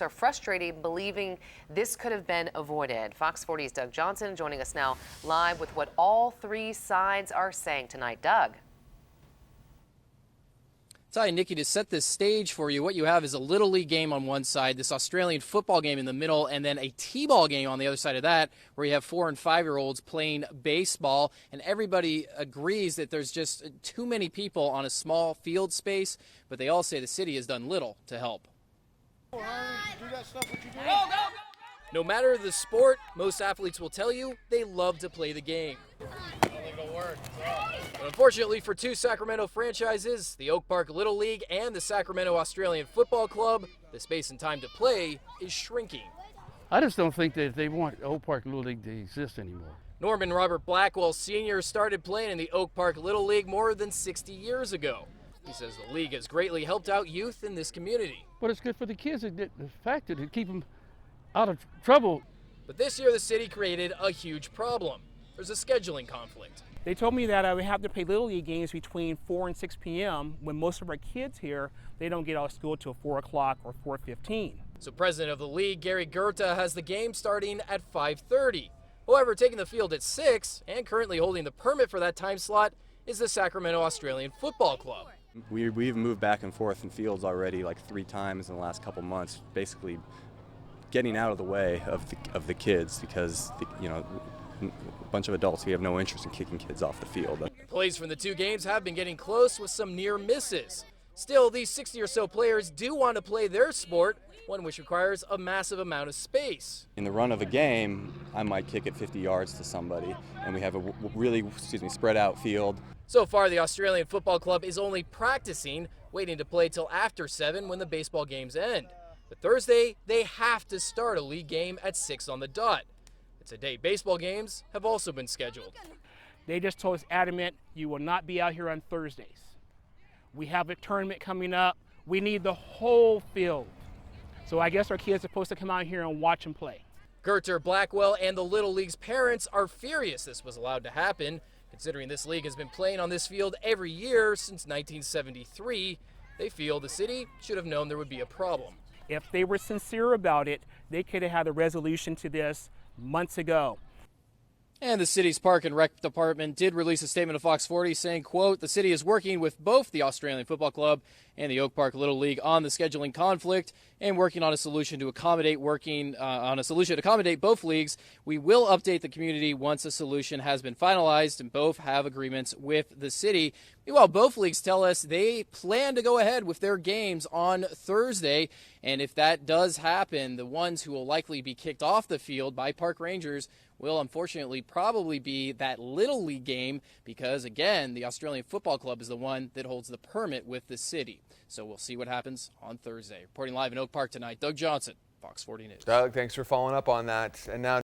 Are frustrated, believing this could have been avoided. Fox 40's Doug Johnson joining us now live with what all three sides are saying tonight. Doug. Ty and Nikki, to set this stage for you, what you have is a Little League game on one side, this Australian football game in the middle, and then a T-ball game on the other side of that, where you have 4- and 5-year-olds playing baseball, and everybody agrees that there's just too many people on a small field space, but they all say the city has done little to help. No matter the sport, most athletes will tell you they love to play the game. But unfortunately for two Sacramento franchises, the Oak Park Little League and the Sacramento Australian Football Club, the space and time to play is shrinking. I just don't think that they want Oak Park Little League to exist anymore. Norman Robert Blackwell Sr. started playing in the Oak Park Little League more than 60 years ago. He says the league has greatly helped out youth in this community. But it's good for the kids, the fact that it keep them out of trouble. But this year the city created a huge problem. There's a scheduling conflict. They told me that we have to play Little League games between 4 and 6 p.m. when most of our kids here, they don't get out of school till 4 o'clock or 4:15. So president of the league, Gary Goethe, has the game starting at 5:30. However, taking the field at 6 and currently holding the permit for that time slot is the Sacramento Australian Football Club. We've moved back and forth in fields already like 3 times in the last couple months, basically getting out of the way of the kids because, a bunch of adults, we have no interest in kicking kids off the field. Plays from the two games have been getting close with some near misses. Still, these 60 or so players do want to play their sport, one which requires a massive amount of space. In the run of a game, I might kick it 50 yards to somebody, and we have a really, spread out field. So far, the Australian Football Club is only practicing, waiting to play till after 7 when the baseball games end. But Thursday, they have to start a league game at 6 on the dot. Today, baseball games have also been scheduled. They just told us adamant, you will not be out here on Thursdays. We have a tournament coming up. We need the whole field. So I guess our kids are supposed to come out here and watch them play. Goethe, Blackwell, and the Little League's parents are furious this was allowed to happen. Considering this league has been playing on this field every year since 1973, they feel the city should have known there would be a problem. If they were sincere about it, they could have had a resolution to this months ago. And the city's Park and Rec Department did release a statement to Fox 40 saying, quote, the city is working with both the Australian Football Club and the Oak Park Little League on the scheduling conflict and working on a solution to accommodate both leagues. We will update the community once a solution has been finalized and both have agreements with the city. Meanwhile, both leagues tell us they plan to go ahead with their games on Thursday. And if that does happen, the ones who will likely be kicked off the field by Park Rangers will unfortunately probably be that Little League game because, again, the Australian Football Club is the one that holds the permit with the city. So we'll see what happens on Thursday. Reporting live in Oak Park tonight, Doug Johnson, Fox 40 News. Doug, thanks for following up on that. And now